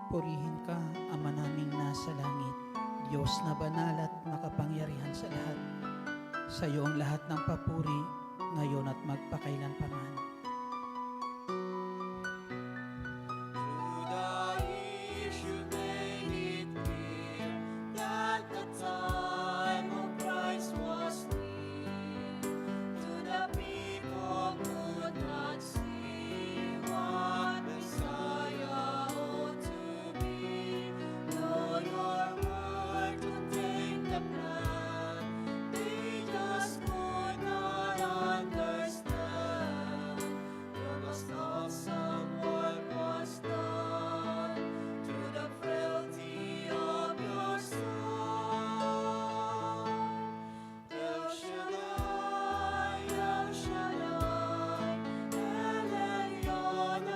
Purihin ka, Ama naming nasa langit, Diyos na banal at makapangyarihan sa lahat. Sa iyo ang lahat ng papuri, ngayon at magpakailanpaman. Through the years you made it clear that the time of Christ was near. To the people who could not see what Messiah ought to be, though your word contained the plan, they just could not understand. There was awesome what was done through the frailty of your Son. El Shaddai, El Shaddai, El Elyon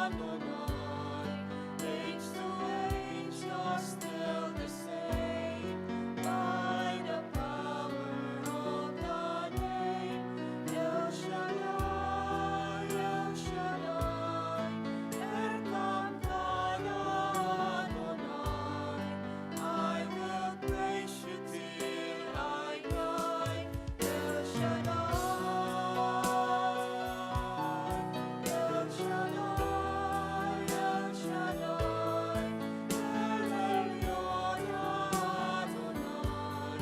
Adonai. Age to age you're still the same, by the power of the name. El Shaddai, El Shaddai, Erkamkana Adonai. I will praise you till I die. El Shaddai, El Shaddai, El Shaddai, El Elyon Adonai.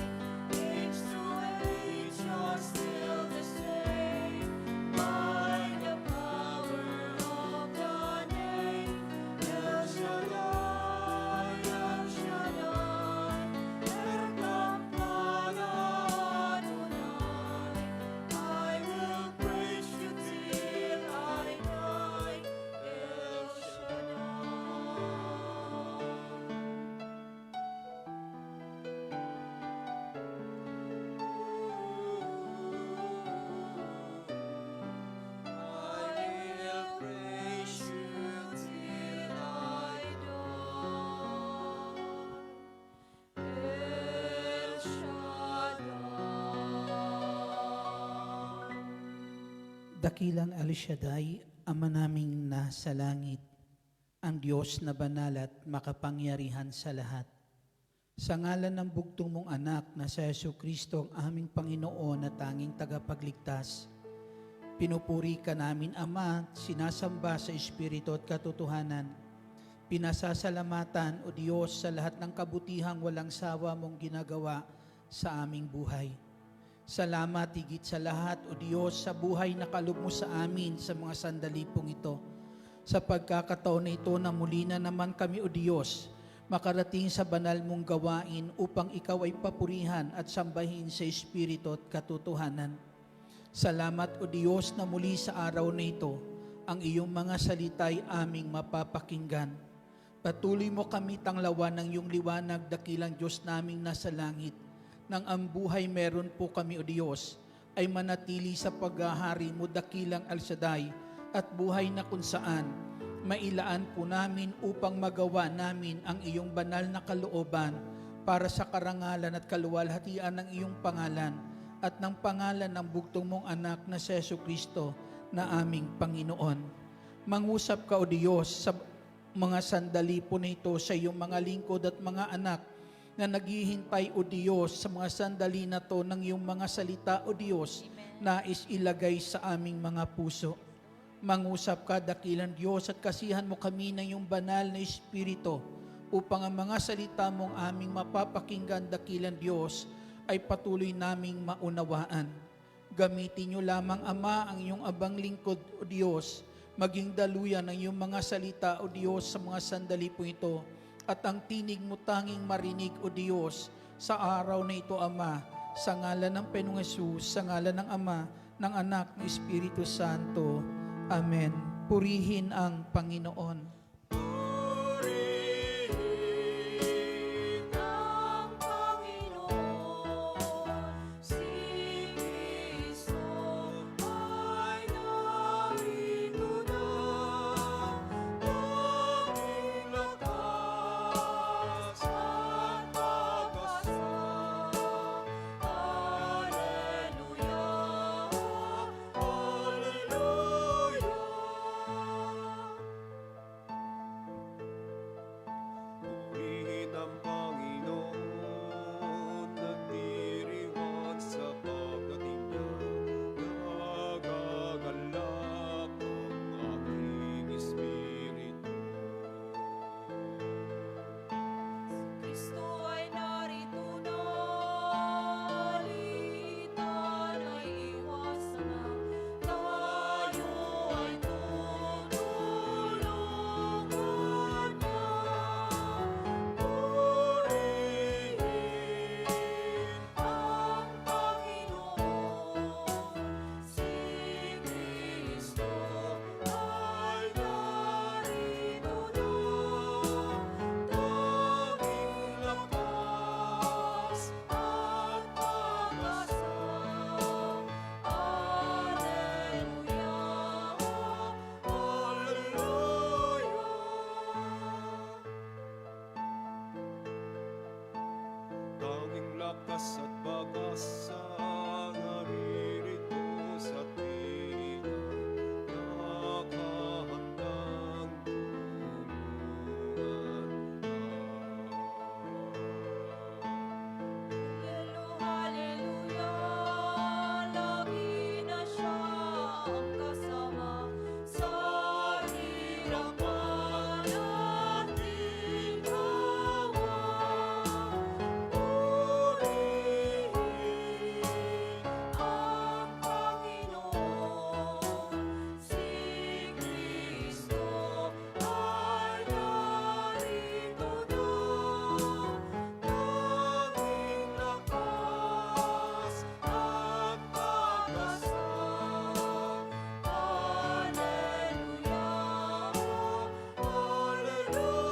Age to age you're still the same, by the power of the name. El Shaddai, El Shaddai, Erkamkana Adonai. I will praise you till I die. El I will praise you till I die. El Shaddai. Dakilang El Shaddai, Ama naming nasa langit, ang Diyos na banal at makapangyarihan sa lahat. Sa ngalan ng bugtong mong anak na si Jesucristo ang aming Panginoon at tanging tagapagligtas, pinupuri ka namin, Ama, at sinasamba sa Espiritu at katotohanan. Pinasasalamatan, O Diyos, sa lahat ng kabutihang walang sawa mong ginagawa sa aming buhay. Salamat higit sa lahat, O Diyos, sa buhay na kaloob mo sa amin sa mga sandali pong ito. Sa pagkakataon na ito na muli na naman kami, O Diyos, makarating sa banal mong gawain upang ikaw ay papurihan at sambahin sa Espiritu at katotohanan. Salamat, O Diyos, na muli sa araw na ito, ang iyong mga salita ay aming mapapakinggan. Patuloy mo kami tanglawan ng iyong liwanag, dakilang Diyos naming nasa langit. Nang ang buhay meron po kami, O Diyos, ay manatili sa paghahari mo, dakilang El Shaddai, at buhay na kung saan mailaan po namin upang magawa namin ang iyong banal na kalooban para sa karangalan at kaluwalhatian ng iyong pangalan at ng pangalan ng bugtong mong anak na si Jesucristo na aming Panginoon. Mangusap ka, O Diyos, sa mga sandali po nito sa iyong mga lingkod at mga anak na naghihintay, O Diyos, sa mga sandali na to ng iyong mga salita, O Diyos, nais ilagay sa aming mga puso. Mangusap ka, dakilang Diyos, at kasihan mo kami ng iyong banal na Espiritu upang ang mga salita mong aming mapapakinggan, dakilang Diyos, ay patuloy naming maunawaan. Gamitin niyo lamang, Ama, ang iyong abang lingkod, O Diyos, maging daluyan ng iyong mga salita, O Diyos, sa mga sandali po ito, at ang tinig mo tanging marinig, O Diyos, sa araw na ito, Ama, sa ngalan ng Panginoong Hesus, sa ngalan ng Ama, ng Anak, ng Espiritu Santo. Amen. Purihin ang Panginoon. Purihin ang Panginoon, si Kristo ay narito na. Tanging lakas at pag-asa. Hallelujah, Hallelujah. bakas ang naririto sa tingin, nakahandang tulungan. Hallelujah, lagi na siyang kasama sa hirapan at ginhawa. Purihin ang Panginoon, si Kristo ay narito na. Tanging lakas at pag-asa. Hallelujah, hallelujah, hallelujah,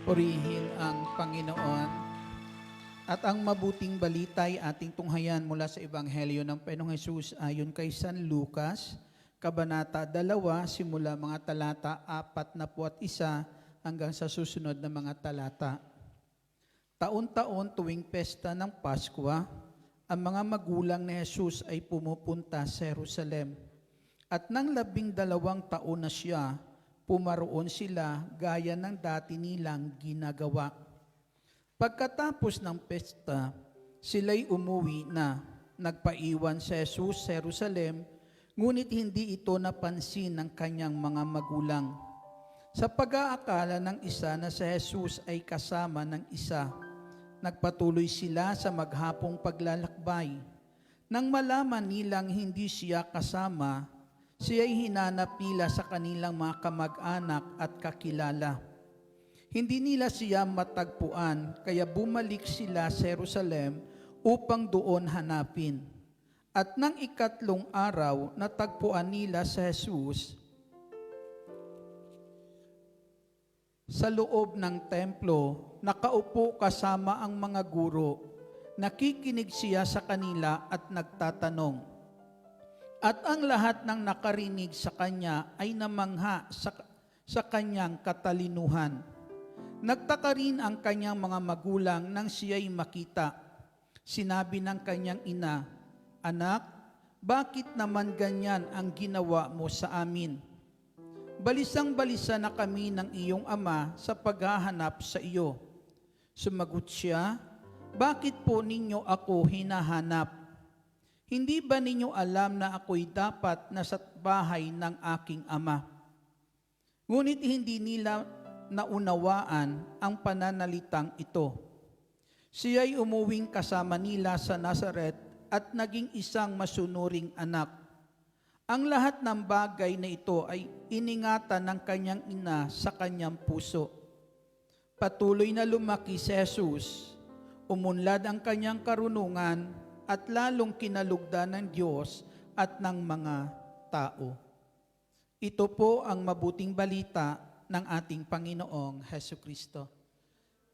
Purihin ang Panginoon. At ang mabuting balita ay ating tunghayan mula sa Ebanghelyo ng Panginoong Hesus ayon kay San Lucas, Kabanata 2, simula mga talata 41 hanggang sa susunod na mga talata. Taon-taon tuwing pesta ng Pasko, ang mga magulang ni Jesus ay pumupunta sa Jerusalem. At nang 12 taon na siya, pumaroon sila gaya ng dati nilang ginagawa. Pagkatapos ng pesta, sila'y umuwi na, nagpaiwan si Jesus sa Jerusalem, ngunit hindi ito napansin ng kanyang mga magulang. Sa pag-aakala ng isa na si Jesus ay kasama ng isa, nagpatuloy sila sa maghapong paglalakbay. Nang malaman nilang hindi siya kasama, siya'y hinanap nila sa kanilang mga kamag-anak at kakilala. Hindi nila siya matagpuan, kaya bumalik sila sa Jerusalem upang doon hanapin. At nang 3 araw, natagpuan nila si Jesus sa loob ng templo, nakaupo kasama ang mga guro. Nakikinig siya sa kanila at nagtatanong. At ang lahat ng nakarinig sa kanya ay namangha sa kanyang katalinuhan. Nagtaka rin ang kanyang mga magulang nang siya'y makita. Sinabi ng kanyang ina, "Anak, bakit naman ganyan ang ginawa mo sa amin? Balisang-balisa na kami ng iyong ama sa paghahanap sa iyo." Sumagot siya, "Bakit po ninyo ako hinahanap? Hindi ba ninyo alam na ako'y dapat nasa bahay ng aking ama?" Ngunit hindi nila naunawaan ang pananalitang ito. Siya'y umuwing kasama nila sa Nazaret at naging isang masunuring anak. Ang lahat ng bagay na ito ay iningatan ng kanyang ina sa kanyang puso. Patuloy na lumaki si Jesus, umunlad ang kanyang karunungan at lalong kinalugdan ng Diyos at ng mga tao. Ito po ang mabuting balita ng ating Panginoong Hesukristo.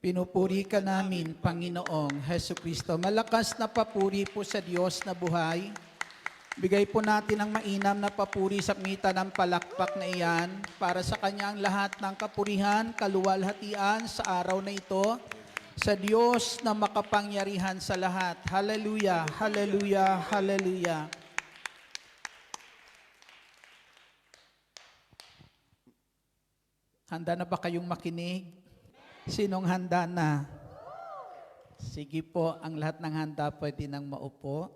Pinupuri ka namin, Panginoong Hesukristo. Malakas na papuri po sa Diyos na buhay. Bigay po natin ang mainam na papuri sa pamitan ng palakpak na iyan para sa kanyang lahat ng kapurihan, kaluwalhatian sa araw na ito, sa Diyos na makapangyarihan sa lahat. Hallelujah, hallelujah, hallelujah. Handa na ba kayong makinig? Sinong handa na? Sige po, ang lahat ng handa pwede nang maupo.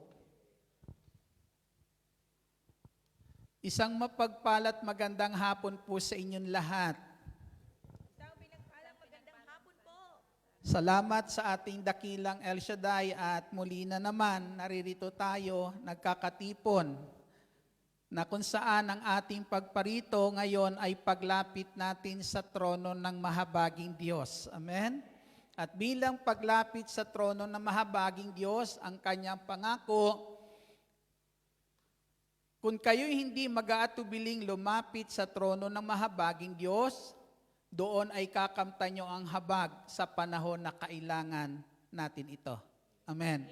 Isang mapagpalat magandang hapon po sa inyong lahat. Salamat sa ating dakilang El Shaddai at muli na naman naririto tayo nagkakatipon na kung saan ang ating pagparito ngayon ay paglapit natin sa trono ng mahabaging Diyos. Amen? At bilang paglapit sa trono ng mahabaging Diyos, ang kanyang pangako, kung kayo'y hindi mag-aatubiling lumapit sa trono ng mahabaging Diyos, doon ay kakamtan nyo ang habag sa panahon na kailangan natin ito. Amen.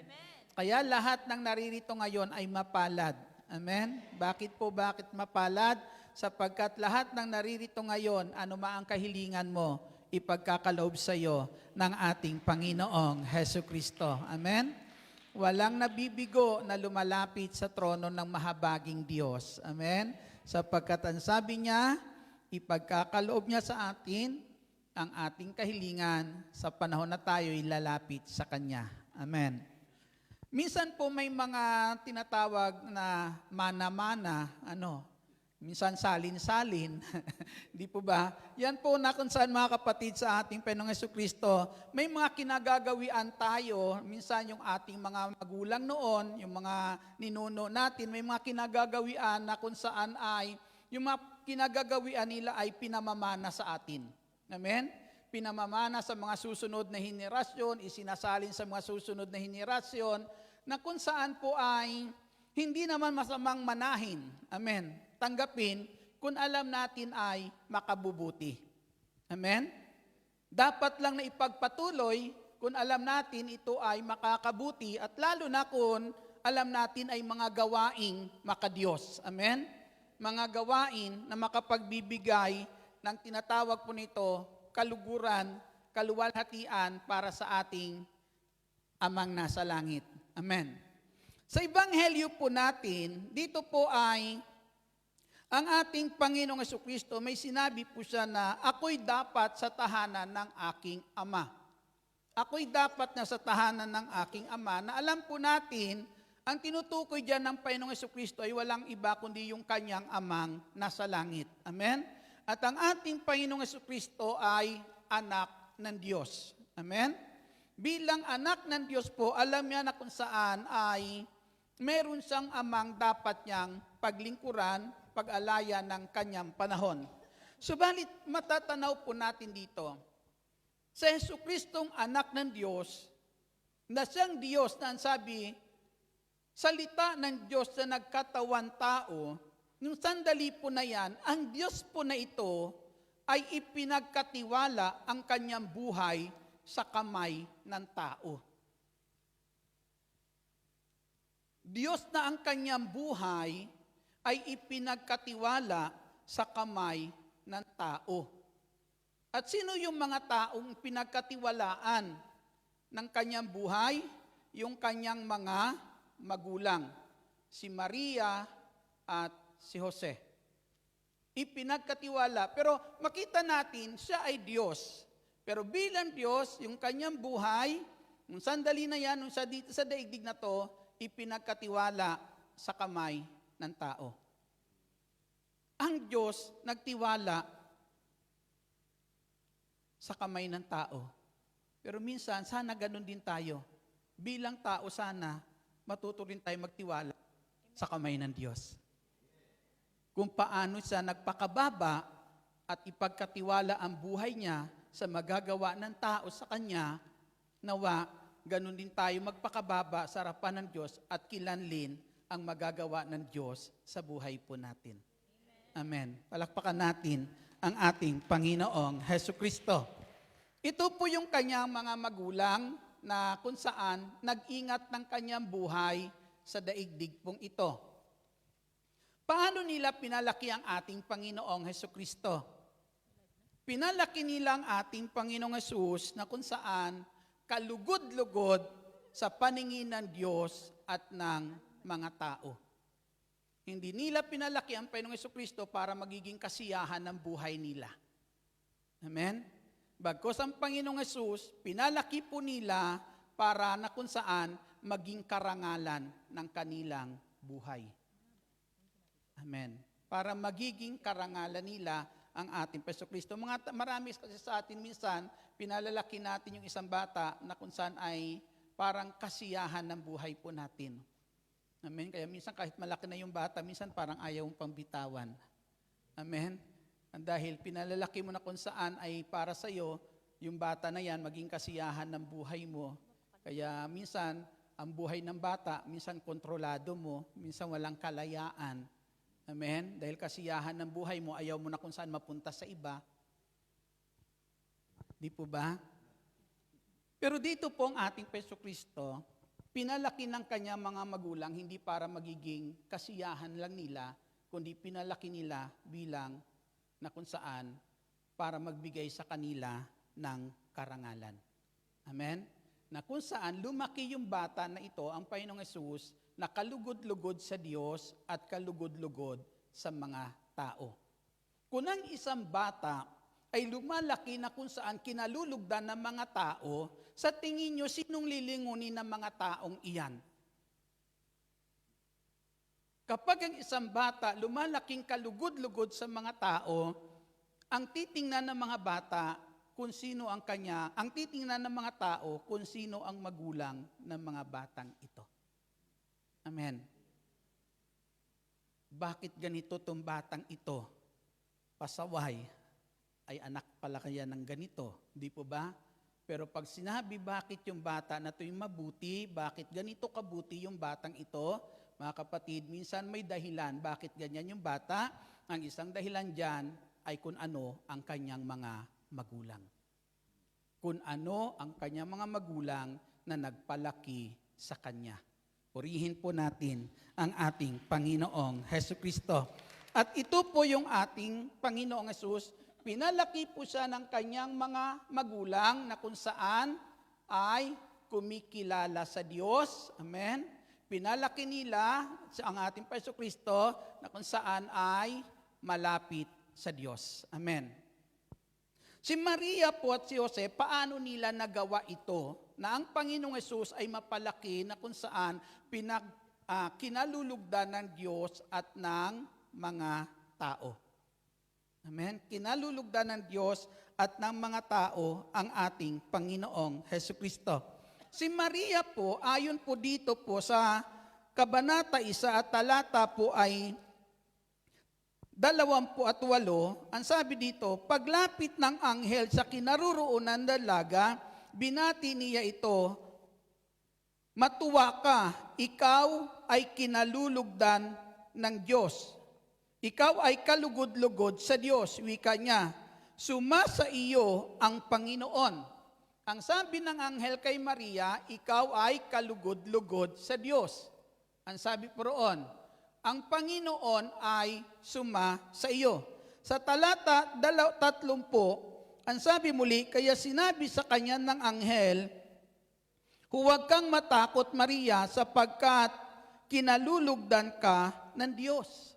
Kaya lahat ng naririto ngayon ay mapalad. Amen. Bakit mapalad? Sapagkat lahat ng naririto ngayon, ano ang kahilingan mo, ipagkakaloob sa iyo ng ating Panginoong Hesus Kristo. Amen. Walang nabibigo na lumalapit sa trono ng mahabaging Diyos. Amen. Sapagkat ang sabi niya, ipagkakaloob niya sa atin ang ating kahilingan sa panahon na tayo'y lalapit sa Kanya. Amen. Minsan po may mga tinatawag na mana-mana, minsan salin-salin. Di po ba? Yan po na kung saan mga kapatid sa ating Panginoong Jesucristo, may mga kinagagawian tayo, minsan yung ating mga magulang noon, yung mga ninuno natin, may mga kinagagawian na kung saan ay yung mga kinagagawian nila ay pinamamana sa atin. Amen? Pinamamana sa mga susunod na henerasyon, isinasalin sa mga susunod na henerasyon, na kung saan po ay hindi naman masamang manahin. Amen? Tanggapin kung alam natin ay makabubuti. Amen? Dapat lang na ipagpatuloy kung alam natin ito ay makakabuti at lalo na kung alam natin ay mga gawaing makadiyos. Amen? Mga gawain na makapagbibigay ng tinatawag po nito kaluguran, kaluwalhatian para sa ating Amang nasa langit. Amen. Sa Ebanghelyo po natin, dito po ay ang ating Panginoong Jesucristo, may sinabi po siya na ako'y dapat sa tahanan ng aking Ama. Ako'y dapat na sa tahanan ng aking Ama na alam po natin, ang tinutukoy dyan ng Panginoong Jesucristo ay walang iba kundi yung kanyang amang nasa langit. Amen? At ang ating Panginoong Jesucristo ay anak ng Diyos. Amen? Bilang anak ng Diyos po, alam niya na kung saan ay meron siyang amang dapat niyang paglingkuran, pag-alaya ng kanyang panahon. Subalit matatanaw po natin dito, sa Jesucristong anak ng Diyos, na siyang Diyos na ang sabi, salita ng Diyos na nagkatawan tao, nung sandali po na yan, ang Diyos po na ito ay ipinagkatiwala ang kanyang buhay sa kamay ng tao. Diyos na ang kanyang buhay ay ipinagkatiwala sa kamay ng tao. At sino yung mga taong pinagkatiwalaan ng kanyang buhay? Yung kanyang mga magulang, si Maria at si Jose. Ipinagkatiwala. Pero makita natin, siya ay Diyos. Pero bilang Diyos, yung kanyang buhay, nung sandali na yan, nung dito sa daigdig na to, ipinagkatiwala sa kamay ng tao. Ang Diyos nagtiwala sa kamay ng tao. Pero minsan, sana ganun din tayo. Bilang tao sana, matuto rin tayo magtiwala sa kamay ng Diyos. Kung paano siya nagpakababa at ipagkatiwala ang buhay niya sa magagawa ng tao sa Kanya, nawa, ganun din tayo magpakababa sa harapan ng Diyos at kilanlin ang magagawa ng Diyos sa buhay po natin. Amen. Palakpakan natin ang ating Panginoong Jesucristo. Ito po yung kanyang mga magulang na kung saan nag-ingat ng kanyang buhay sa daigdig pong ito. Paano nila pinalaki ang ating Panginoong Jesucristo? Pinalaki nila ang ating Panginoong Hesus na kung saan kalugod-lugod sa paningin ng Diyos at ng mga tao. Hindi nila pinalaki ang Panginoong Jesucristo para magiging kasiyahan ng buhay nila. Amen? Bagkus ang Panginoong Hesus, pinalaki po nila para na kung saan maging karangalan ng kanilang buhay. Amen. Para magiging karangalan nila ang ating Peso Kristo. Marami kasi sa atin minsan, pinalalaki natin yung isang bata na kung saan ay parang kasiyahan ng buhay po natin. Amen? Kaya minsan kahit malaki na yung bata, minsan parang ayaw mong pambitawan. Amen? Dahil pinalalaki mo na kung saan ay para sa iyo, yung bata na yan, maging kasiyahan ng buhay mo. Kaya minsan, ang buhay ng bata, minsan kontrolado mo, minsan walang kalayaan. Amen? Dahil kasiyahan ng buhay mo, ayaw mo na kung saan mapunta sa iba. Di po ba? Pero dito po ang ating Peso Kristo, pinalaki ng kanya mga magulang hindi para magiging kasiyahan lang nila, kundi pinalaki nila bilang na kung saan para magbigay sa kanila ng karangalan. Amen? Na kung saan lumaki yung bata na ito, ang Panginoong Hesus, na kalugod-lugod sa Diyos at kalugod-lugod sa mga tao. Kung ang isang bata ay lumalaki na kung saan kinalulugdan ng mga tao, sa tingin nyo, sinong lilingunin ng mga taong iyan? Kapag ang isang bata lumalaking kalugod-lugod sa mga tao, ang titingnan ng mga bata kung sino ang kanya, ang titingnan ng mga tao kung sino ang magulang ng mga batang ito. Amen. Bakit ganito tong batang ito? Pasaway ay anak pala kaya ng ganito, di po ba? Pero pag sinabi bakit yung bata na ito'y mabuti, bakit ganito kabuti yung batang ito, mga kapatid, minsan may dahilan bakit ganyan yung bata. Ang isang dahilan dyan ay kung ano ang kanyang mga magulang. Kung ano ang kanyang mga magulang na nagpalaki sa kanya. Purihin po natin ang ating Panginoong Hesukristo. At ito po yung ating Panginoong Hesus. Pinalaki po siya ng kanyang mga magulang na kung saan ay kumikilala sa Diyos. Amen. Pinalaki nila ang ating Hesukristo na kung saan ay malapit sa Diyos. Amen. Si Maria po at si Jose, paano nila nagawa ito? Na ang Panginoong Hesus ay mapalaki na kung saan kinalulugdan ng Diyos at ng mga tao. Amen? Kinalulugdan ng Diyos at ng mga tao ang ating Panginoong Hesukristo. Si Maria po, ayon po dito po sa Kabanata 1 at talata po ay 28, ang sabi dito, paglapit ng anghel sa kinaroroonan ng dalaga, binati niya ito, matuwa ka, ikaw ay kinalulugdan ng Diyos. Ikaw ay kalugod-lugod sa Diyos, wika niya, sumasa iyo ang Panginoon. Ang sabi ng anghel kay Maria, ikaw ay kalugod-lugod sa Diyos. Ang sabi po roon, ang Panginoon ay suma sa iyo. Sa talata 30, ang sabi muli, kaya sinabi sa kanya ng anghel, huwag kang matakot, Maria, sapagkat kinalulugdan ka ng Diyos.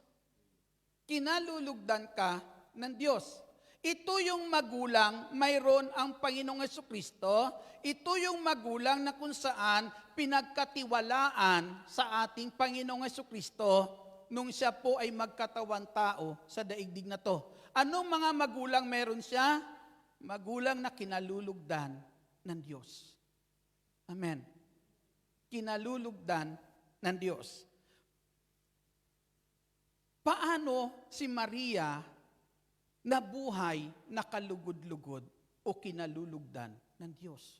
Kinalulugdan ka ng Diyos. Ito yung magulang, mayroon ang Panginoong Hesukristo. Ito yung magulang na kung saan pinagkatiwalaan sa ating Panginoong Hesukristo nung siya po ay magkatawang tao sa daigdig na to. Anong mga magulang meron siya? Magulang na kinalulugdan ng Diyos. Amen. Kinalulugdan ng Diyos. Paano si Maria nabuhay na kalugod-lugod o kinalulugdan ng Diyos?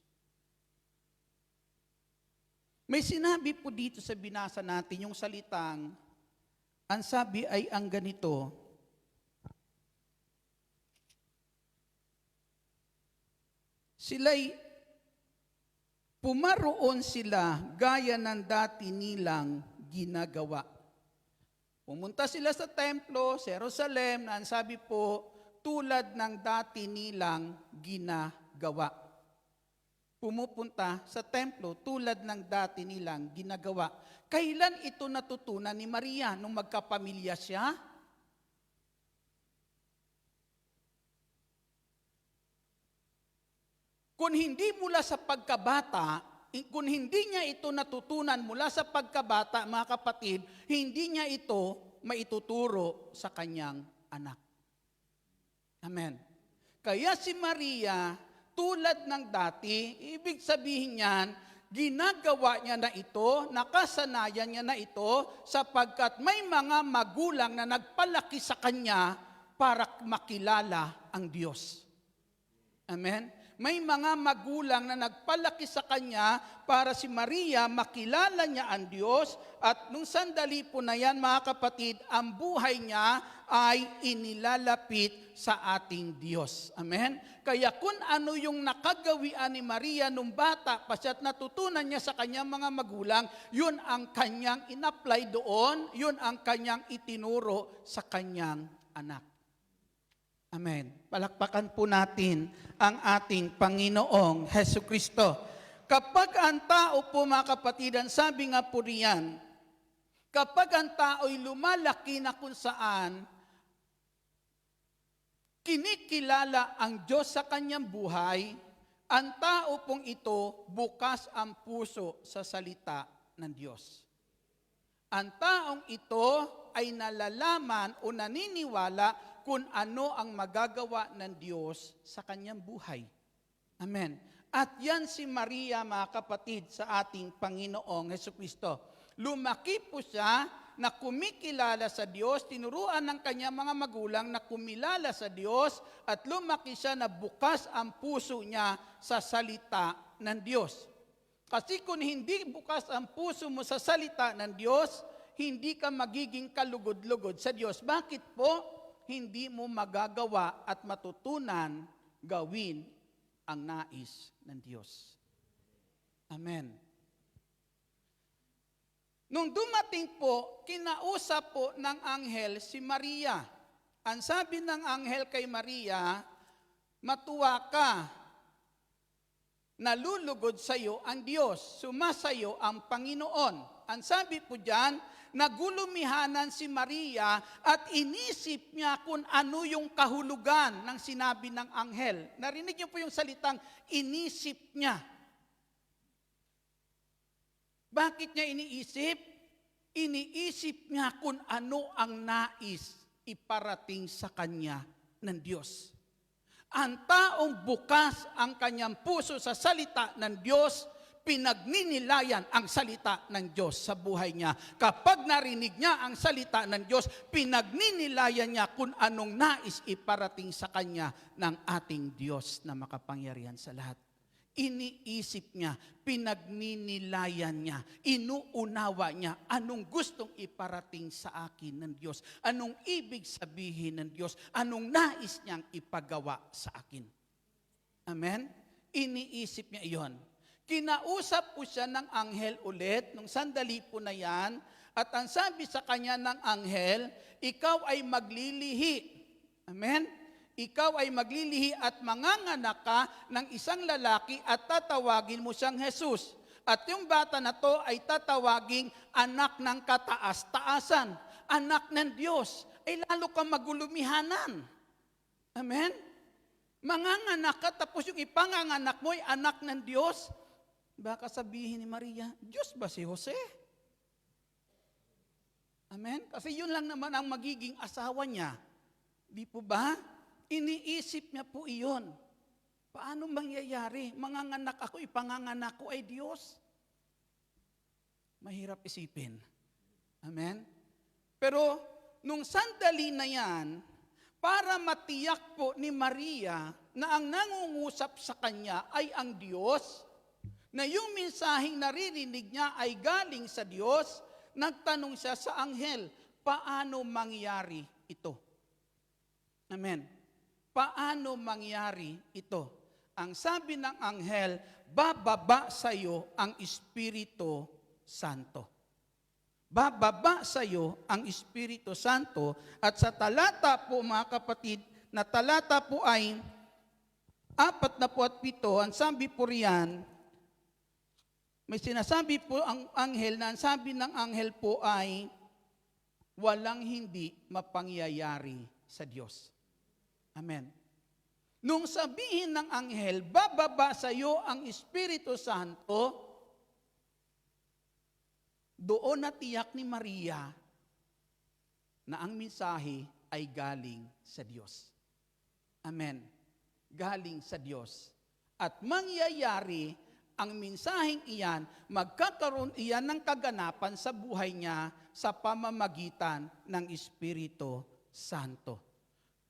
May sinabi po dito sa binasa natin yung salitang, ang sabi ay ang ganito, sila'y pumaroon sila gaya ng dati nilang ginagawa. Pumunta sila sa templo, sa Jerusalem, na ang sabi po, tulad ng dati nilang ginagawa. Pumupunta sa templo tulad ng dati nilang ginagawa. Kailan ito natutunan ni Maria? Nung magkapamilya siya? Kung hindi mula sa pagkabata, kung hindi niya ito natutunan mula sa pagkabata, mga kapatid, hindi niya ito maituturo sa kanyang anak. Amen. Kaya si Maria, tulad ng dati, ibig sabihin niyan, ginagawa niya na ito, nakasanayan niya na ito, sapagkat may mga magulang na nagpalaki sa kanya para makilala ang Diyos. Amen? May mga magulang na nagpalaki sa kanya para si Maria makilala niya ang Diyos, at nung sandali po na yan, mga kapatid, ang buhay niya ay inilalapit sa ating Diyos. Amen? Kaya kung ano yung nakagawian ni Maria nung bata pa siya at natutunan niya sa kanyang mga magulang, yun ang kanyang in-apply doon, yun ang kanyang itinuro sa kanyang anak. Amen. Palakpakan po natin ang ating Panginoong Hesukristo. Kapag ang tao po, mga kapatid, ang sabi nga po riyan, kapag ang tao'y lumalaki na kung saan kinikilala ang Diyos sa kanyang buhay, ang tao pong ito bukas ang puso sa salita ng Diyos. Ang taong ito ay nalalaman o naniniwala kung ano ang magagawa ng Diyos sa kanyang buhay. Amen. At yan si Maria, mga kapatid, sa ating Panginoong Hesukristo. Lumaki po siya na kumikilala sa Diyos, tinuruan ng kanyang mga magulang na kumilala sa Diyos, at lumaki siya na bukas ang puso niya sa salita ng Diyos. Kasi kung hindi bukas ang puso mo sa salita ng Diyos, hindi ka magiging kalugod-lugod sa Diyos. Bakit po? Hindi mo magagawa at matutunan gawin ang nais ng Diyos. Amen. Nung dumating po, kinausap po ng anghel si Maria. Ang sabi ng anghel kay Maria, matuwa ka, nalulugod sa iyo ang Diyos, sumasayo ang Panginoon. Ang sabi po diyan, nagulumihanan si Maria at inisip niya kung ano yung kahulugan ng sinabi ng anghel. Narinig niyo po yung salitang inisip niya. Bakit niya iniisip? Iniisip niya kung ano ang nais iparating sa kanya ng Diyos. Ang taong bukas ang kanyang puso sa salita ng Diyos, pinagninilayan ang salita ng Diyos sa buhay niya. Kapag narinig niya ang salita ng Diyos, pinagninilayan niya kung anong nais iparating sa kanya ng ating Diyos na makapangyarihan sa lahat. Iniisip niya, pinagninilayan niya, inuunawa niya anong gustong iparating sa akin ng Diyos, anong ibig sabihin ng Diyos, anong nais niyang ipagawa sa akin. Amen? Iniisip niya iyon. Kinausap po siya ng anghel ulit, nung sandali po na yan, at ang sabi sa kanya ng anghel, ikaw ay maglilihi. Amen? Ikaw ay maglilihi at manganganak ka ng isang lalaki at tatawagin mo siyang Jesus. At yung bata na to ay tatawaging anak ng kataas-taasan, anak ng Diyos. Ay lalo kang magulumihanan. Amen? Manganganak ka, tapos yung ipanganganak mo ay anak ng Diyos. Baka sabihin ni Maria, Diyos ba si Jose? Amen? Kasi yun lang naman ang magiging asawa niya. Di po ba? Iniisip niya po iyon. Paano mangyayari? Manganganak ako, ipanganganak ko ay Diyos. Mahirap isipin. Amen? Pero nung sandali na yan, para matiyak po ni Maria na ang nangungusap sa kanya ay ang Diyos, na yung mensaheng naririnig niya ay galing sa Diyos, nagtanong siya sa anghel, paano mangyari ito? Amen. Paano mangyari ito? Ang sabi ng anghel, bababa sa iyo ang Espiritu Santo. Bababa sa iyo ang Espiritu Santo, at sa talata po, mga kapatid, na talata po ay 47, ang sabi po riyan, may sinasabi po ang anghel na ang sabi ng anghel po ay walang hindi mapangyayari sa Diyos. Amen. Nung sabihin ng anghel, bababa sa iyo ang Espiritu Santo, doon natiyak ni Maria na ang mensahe ay galing sa Diyos. Amen. Galing sa Diyos. At mangyayari ang mensaheng iyan, magkakaroon iyan ng kaganapan sa buhay niya sa pamamagitan ng Espiritu Santo.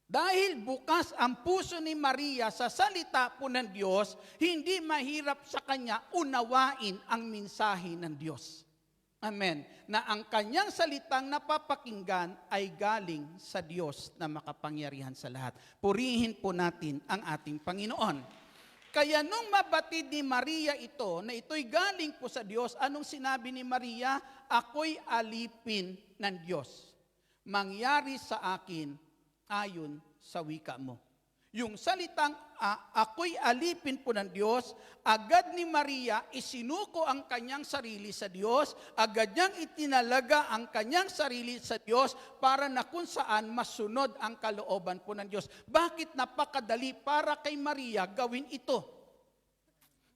Dahil bukas ang puso ni Maria sa salita po ng Diyos, hindi mahirap sa kanya unawain ang mensahe ng Diyos. Amen. Na ang kanyang salitang napapakinggan ay galing sa Diyos na makapangyarihan sa lahat. Purihin po natin ang ating Panginoon. Kaya nung mabatid ni Maria ito, na ito'y galing po sa Diyos, anong sinabi ni Maria? Ako'y alipin ng Diyos. Mangyari sa akin ayon sa wika mo. Yung salitang ako'y alipin po ng Diyos, agad ni Maria isinuko ang kanyang sarili sa Diyos, agad niyang itinalaga ang kanyang sarili sa Diyos para na kung saan masunod ang kalooban po ng Diyos. Bakit napakadali para kay Maria gawin ito?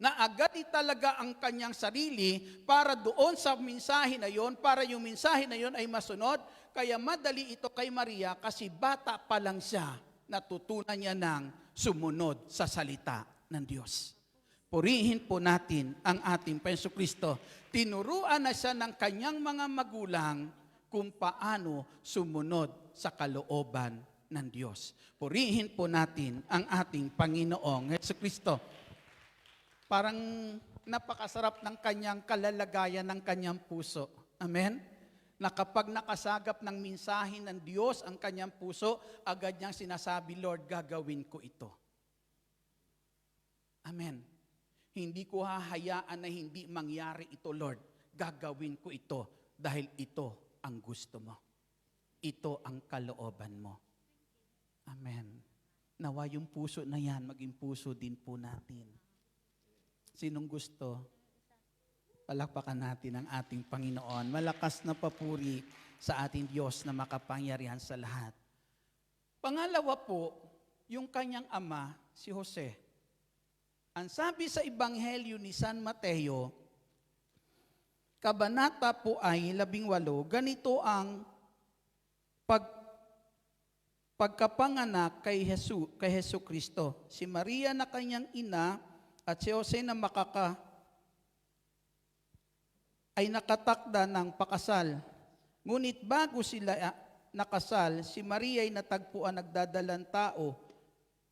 Na agad italaga ang kanyang sarili para doon sa mensahe na yon, para yung mensahe na yon ay masunod. Kaya madali ito kay Maria kasi bata pa lang siya, natutunan niya ng sumunod sa salita ng Diyos. Purihin po natin ang ating Panginoong Kristo. Tinuruan na siya ng kanyang mga magulang kung paano sumunod sa kalooban ng Diyos. Purihin po natin ang ating Panginoong Hesus Kristo. Parang napakasarap ng kanyang kalalagayan ng kanyang puso. Amen? Na kapag nakasagap ng mensahe ng Diyos ang kanyang puso, agad niyang sinasabi, Lord, gagawin ko ito. Amen. Hindi ko hahayaan na hindi mangyari ito, Lord. Gagawin ko ito dahil ito ang gusto mo. Ito ang kalooban mo. Amen. Nawa yung puso na yan, maging puso din po natin. Sinong gusto? Palakpakan natin ang ating Panginoon. Malakas na papuri sa ating Diyos na makapangyarihan sa lahat. Pangalawa po, yung kanyang ama, si Jose. Ang sabi sa Ebanghelyo ni San Mateo, kabanata po ay 18, ganito ang pagkapanganak kay Hesus Kristo. Si Maria na kanyang ina at si Jose na ay nakatakda ng pakasal. Ngunit bago sila nakasal, si Maria ay natagpuan nagdadalang tao.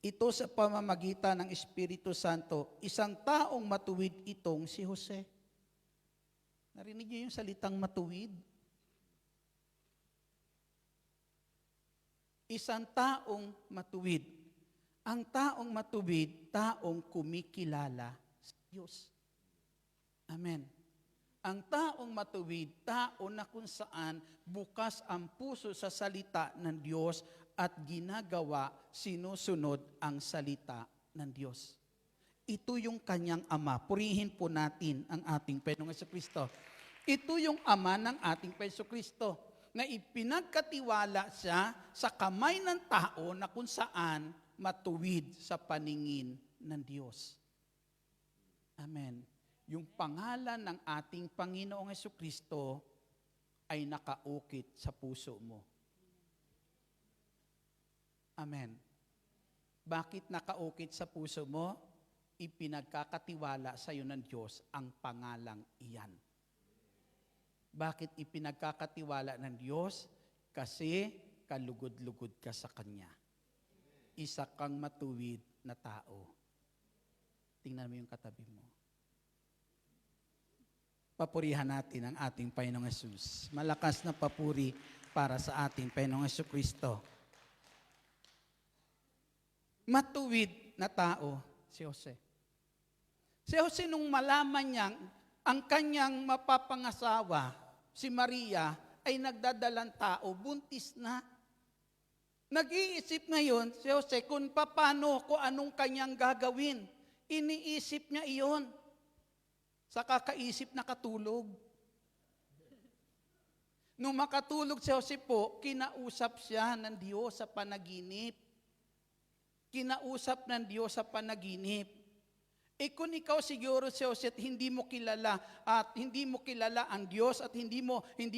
Ito sa pamamagitan ng Espiritu Santo. Isang taong matuwid itong si Jose. Narinig niyo yung salitang matuwid? Isang taong matuwid. Ang taong matuwid, taong kumikilala sa Diyos. Amen. Ang taong matuwid, tao na kung saan bukas ang puso sa salita ng Diyos at ginagawa, sinusunod ang salita ng Diyos. Ito yung kanyang ama. Purihin po natin ang ating Panginoong Jesucristo. Ito yung ama ng ating Panginoong Jesucristo na ipinagkatiwala siya sa kamay ng tao na kung saan matuwid sa paningin ng Diyos. Amen. Yung pangalan ng ating Panginoong Jesucristo ay nakaukit sa puso mo. Amen. Bakit nakaukit sa puso mo? Ipinagkakatiwala sa iyo ng Diyos ang pangalang iyan. Bakit ipinagkakatiwala ng Diyos? Kasi kalugod-lugod ka sa Kanya. Isa kang matuwid na tao. Tingnan mo yung katabi mo. Papurihan natin ang ating Panginoong Hesus. Malakas na papuri para sa ating Panginoong Jesucristo. Matuwid na tao si Jose. Si Jose nung malaman niyang ang kanyang mapapangasawa, si Maria, ay nagdadalang tao, buntis na. Nag-iisip ngayon si Jose kung paano, kung anong kanyang gagawin. Iniisip niya iyon. Sa kakaisip nakatulog. Nung makatulog si Jose po, kinausap siya ng Diyos sa panaginip. Kinausap ng Diyos sa panaginip. Kung ikaw siguro si Jose at hindi mo kilala ang Diyos at hindi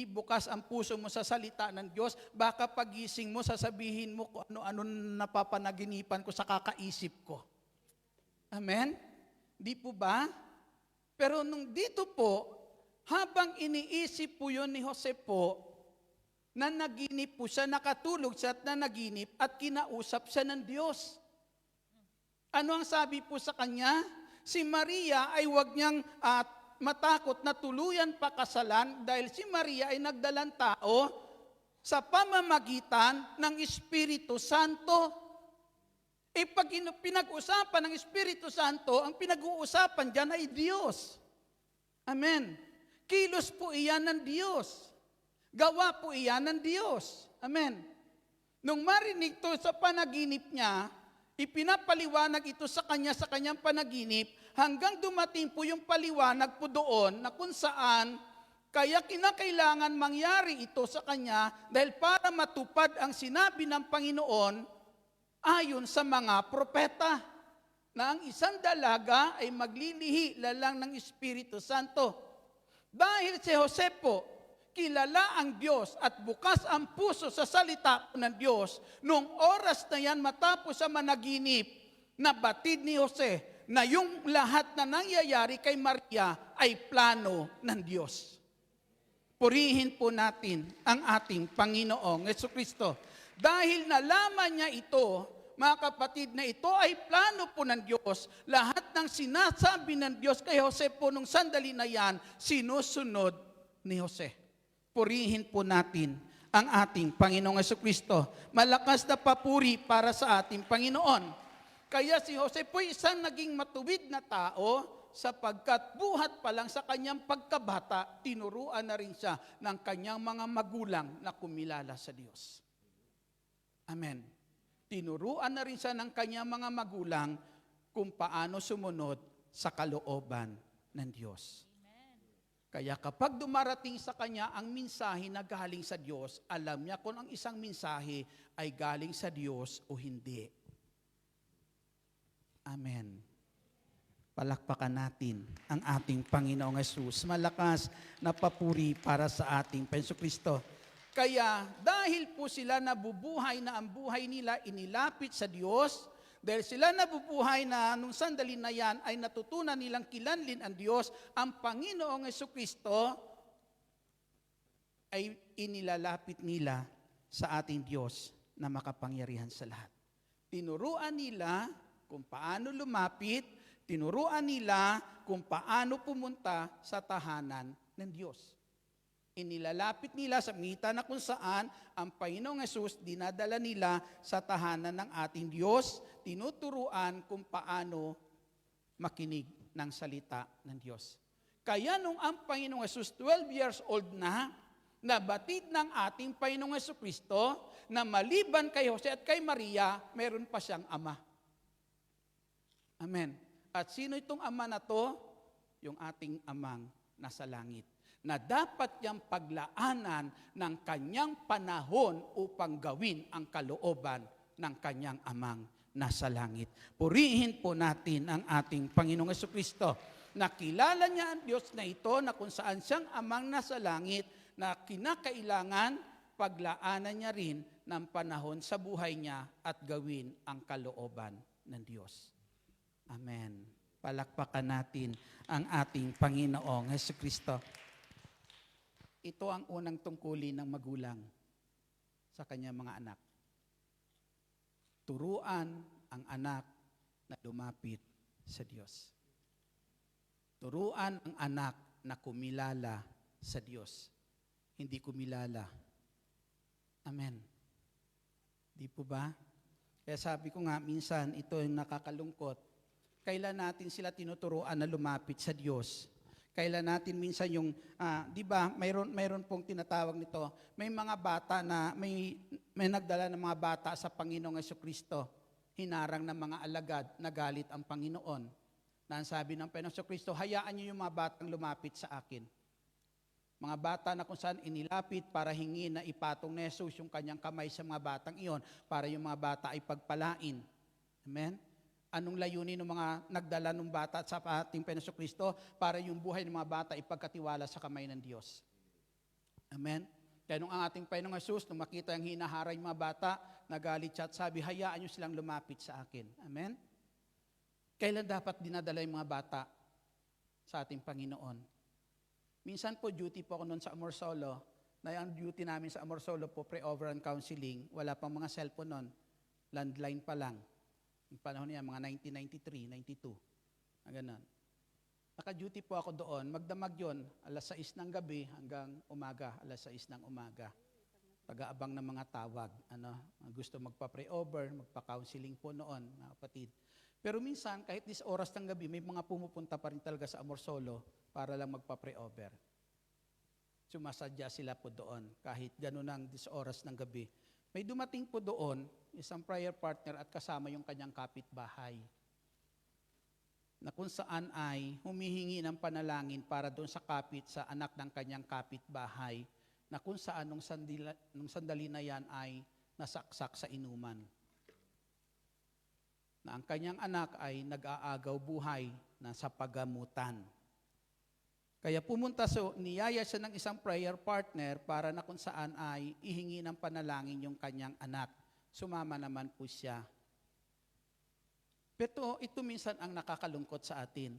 bukas ang puso mo sa salita ng Diyos, baka pagising mo sasabihin mo kung ano-ano napapanaginipan ko sa kakaisip ko. Amen? Di po ba? Pero nung dito po, habang iniisip po yun ni Jose po, na naginip po siya, nakatulog siya at nanaginip at kinausap siya ng Diyos. Ano ang sabi po sa kanya? Si Maria ay huwag niyang matakot na tuluyan pakasalan dahil si Maria ay nagdalang tao sa pamamagitan ng Espiritu Santo. Pag pinag-usapan ng Espiritu Santo, ang pinag-uusapan dyan ay Diyos. Amen. Kilos po iyan ng Diyos. Gawa po iyan ng Diyos. Amen. Nung marinig to sa panaginip niya, ipinapaliwanag ito sa kanyang panaginip, hanggang dumating po yung paliwanag po doon na kung saan kaya kinakailangan mangyari ito sa kanya dahil para matupad ang sinabi ng Panginoon ayon sa mga propeta na ang isang dalaga ay maglilihi lalang ng Espiritu Santo. Dahil si Jose po, kilala ang Diyos at bukas ang puso sa salita ng Diyos, noong oras na yan matapos sa managinip, nabatid ni Jose na yung lahat na nangyayari kay Maria ay plano ng Diyos. Purihin po natin ang ating Panginoong Jesucristo. Dahil nalaman niya ito, mga kapatid, na ito ay plano po ng Diyos, lahat ng sinasabi ng Diyos kay Jose po nung sandali na yan, sinusunod ni Jose. Purihin po natin ang ating Panginoong Jesucristo. Malakas na papuri para sa ating Panginoon. Kaya si Jose po isang naging matuwid na tao sapagkat buhat pa lang sa kanyang pagkabata, tinuruan na rin siya ng kanyang mga magulang na kumilala sa Diyos. Amen. Tinuruan na rin siya ng kanyang mga magulang kung paano sumunod sa kalooban ng Diyos. Kaya kapag dumarating sa kanya ang mensahe na galing sa Diyos, alam niya kung ang isang mensahe ay galing sa Diyos o hindi. Amen. Palakpakan natin ang ating Panginoong Hesus. Malakas na papuri para sa ating Panginoong Kristo. Kaya dahil po sila nabubuhay na ang buhay nila inilapit sa Diyos, dahil sila nabubuhay na nung sandali na yan ay natutunan nilang kilanlin ang Diyos, ang Panginoong Jesucristo ay inilalapit nila sa ating Diyos na makapangyarihan sa lahat. Tinuruan nila kung paano lumapit, tinuruan nila kung paano pumunta sa tahanan ng Diyos. Inilalapit nila sa mita na kung saan ang Panginoong Hesus dinadala nila sa tahanan ng ating Diyos, tinuturuan kung paano makinig ng salita ng Diyos. Kaya nung ang Panginoong Hesus 12 years old na, nabatid ng ating Panginoong Jesucristo na maliban kay Jose at kay Maria, meron pa siyang ama. Amen. At sino itong ama na to? Yung ating amang nasa langit, na dapat niyang paglaanan ng kanyang panahon upang gawin ang kalooban ng kanyang amang nasa langit. Purihin po natin ang ating Panginoong Jesucristo. Nakilala niya ang Diyos na ito na kung saan siyang amang nasa langit na kinakailangan paglaanan niya rin ng panahon sa buhay niya at gawin ang kalooban ng Diyos. Amen. Palakpakan natin ang ating Panginoong Jesucristo. Ito ang unang tungkulin ng magulang sa kanyang mga anak. Turuan ang anak na lumapit sa Diyos. Turuan ang anak na kumilala sa Diyos. Hindi kumilala. Amen. Di po ba? Kaya sabi ko nga, minsan ito yung nakakalungkot. Kailan natin sila tinuturuan na lumapit sa Diyos? Kailan natin minsan yung, di ba, mayroon pong tinatawag nito, may mga bata na, may nagdala ng mga bata sa Panginoong Jesucristo, hinarang ng mga alagad, nagalit ang Panginoon. Na ang sabi ng Panginoong Jesucristo, hayaan niyo yung mga batang lumapit sa akin. Mga bata na kung saan inilapit para hingin na ipatong ni Jesus yung kanyang kamay sa mga batang iyon, para yung mga bata ay pagpalain. Amen? Anong layunin ng mga nagdala ng bata sa ating Panginoong Kristo? Para yung buhay ng mga bata ipagkatiwala sa kamay ng Diyos. Amen? Kaya nung ang ating Panginoong Jesus, nung makita yung hinaharay mga bata, nagalit siya at sabi, hayaan nyo silang lumapit sa akin. Amen? Kailan dapat dinadala yung mga bata sa ating Panginoon? Minsan po, duty po ako noon sa Amorsolo, na yung duty namin sa Amorsolo po, pre-overrun counseling, wala pang mga cellphone noon, landline pa lang. Yung panahon niya, mga 1993, 92, gano'n. Naka-duty po ako doon, magdamag yon, alas 6 ng gabi hanggang umaga, alas 6 ng umaga. Pag-aabang ng mga tawag, gusto magpa-pre-over, magpa-counseling po noon, mga kapatid. Pero minsan, kahit dis oras ng gabi, may mga pumupunta pa rin talaga sa Amorsolo para lang magpa-pre-over. Sumasadya sila po doon, kahit gano'n ang dis oras ng gabi. May dumating po doon, isang prayer partner at kasama yung kanyang kapitbahay, na kung saan ay humihingi ng panalangin para doon sa anak ng kanyang kapitbahay, na kung saan nung sandali na yan ay nasaksak sa inuman. Na ang kanyang anak ay nag-aagaw buhay na sa pagamutan. Kaya niyaya siya ng isang prayer partner para na kung saan ay ihingi ng panalangin yung kanyang anak. Sumama naman po siya. Pero ito minsan ang nakakalungkot sa atin.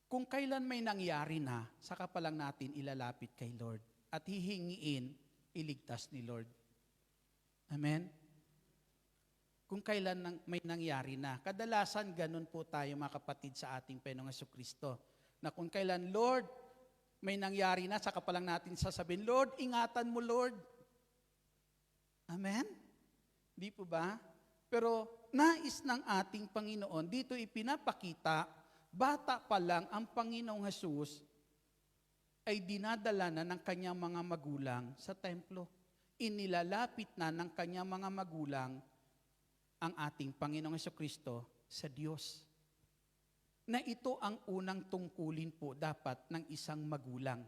Kung kailan may nangyari na, saka pa lang natin ilalapit kay Lord at hihingiin, iligtas ni Lord. Amen? Kung kailan may nangyari na. Kadalasan ganun po tayo mga kapatid sa ating Panginoong Jesucristo. Na kung kailan, Lord, may nangyari na, saka pa lang natin sasabihin, Lord, ingatan mo, Lord. Amen? Di po ba? Pero nais ng ating Panginoon, dito ipinapakita, bata pa lang ang Panginoong Jesus ay dinadala na ng kanyang mga magulang sa templo. Inilalapit na ng kanyang mga magulang ang ating Panginoong Jesucristo sa Diyos. Na ito ang unang tungkulin po dapat ng isang magulang.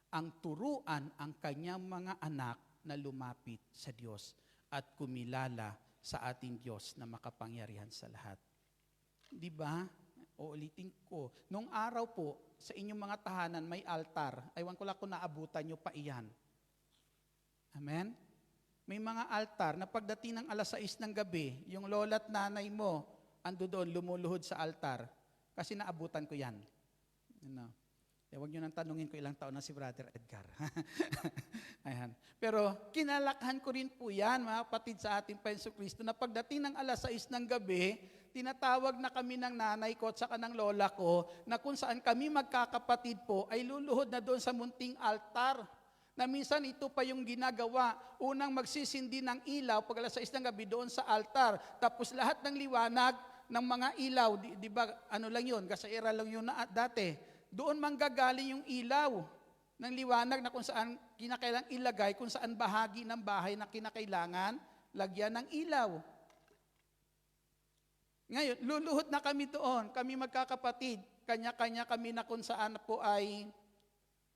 Ang turuan ang kanyang mga anak na lumapit sa Diyos at kumilala sa ating Diyos na makapangyarihan sa lahat. Di ba? Uulitin ko. Nung araw po, sa inyong mga tahanan may altar. Aywan ko lang kung naabutan nyo pa iyan. Amen? May mga altar na pagdating ng alas 6 ng gabi, yung lola at nanay mo, ando doon, lumuluhod sa altar. Kasi naabutan ko yan. Huwag nyo nang tanungin ko ilang taon na si Brother Edgar. Ayan. Pero kinalakhan ko rin po yan, mga kapatid sa ating Panginoong Kristo, na pagdating ng alas 6 ng gabi, tinatawag na kami ng nanay ko at saka ng lola ko, na kung saan kami magkakapatid po, ay luluhod na doon sa munting altar. Na minsan ito pa yung ginagawa, unang magsisindi ng ilaw, pag alas 6 ng gabi doon sa altar, tapos lahat ng liwanag, ng mga ilaw, di ba, ano lang yun, gasaira lang yun na dati. Doon manggagaling yung ilaw ng liwanag na kung saan kinakailangan ilagay, kung saan bahagi ng bahay na kinakailangan, lagyan ng ilaw. Ngayon, luluhod na kami doon, kami magkakapatid, kanya-kanya kami na kung saan po ay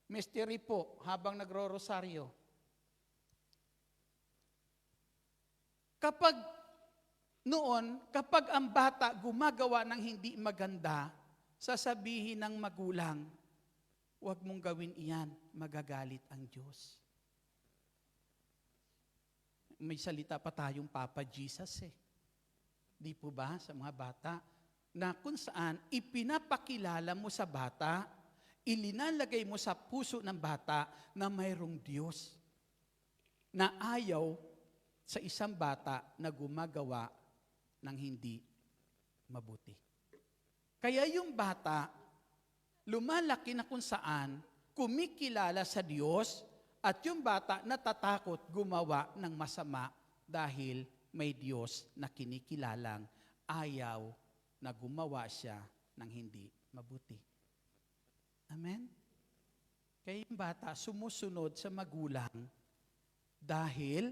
mystery po, habang nagro-rosaryo. Kapag ang bata gumagawa ng hindi maganda, sasabihin ng magulang, huwag mong gawin iyan, magagalit ang Diyos. May salita pa tayong Papa Jesus Di po ba sa mga bata? Na kung saan ipinapakilala mo sa bata, ilinalagay mo sa puso ng bata na mayroong Diyos na ayaw sa isang bata na gumagawa ng hindi mabuti. Kaya yung bata, lumalaki na kung saan kumikilala sa Diyos at yung bata natatakot gumawa ng masama dahil may Diyos na kinikilalang ayaw na gumawa siya ng hindi mabuti. Amen? Kaya yung bata sumusunod sa magulang dahil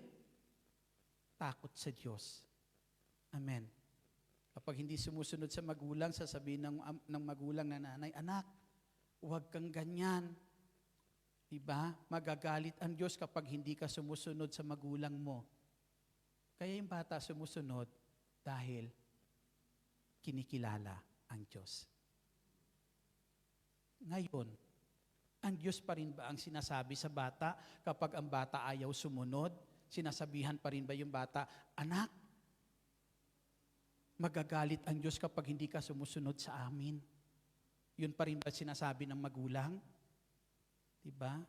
takot sa Diyos. Amen. Kapag hindi sumusunod sa magulang, sasabihin ng magulang na nanay, anak, huwag kang ganyan. Diba? Magagalit ang Diyos kapag hindi ka sumusunod sa magulang mo. Kaya yung bata sumusunod dahil kinikilala ang Diyos. Ngayon, ang Diyos pa rin ba ang sinasabi sa bata kapag ang bata ayaw sumunod? Sinasabihan pa rin ba yung bata, anak, magagalit ang Diyos kapag hindi ka sumusunod sa amin? Yun pa rin ba sinasabi ng magulang? Diba?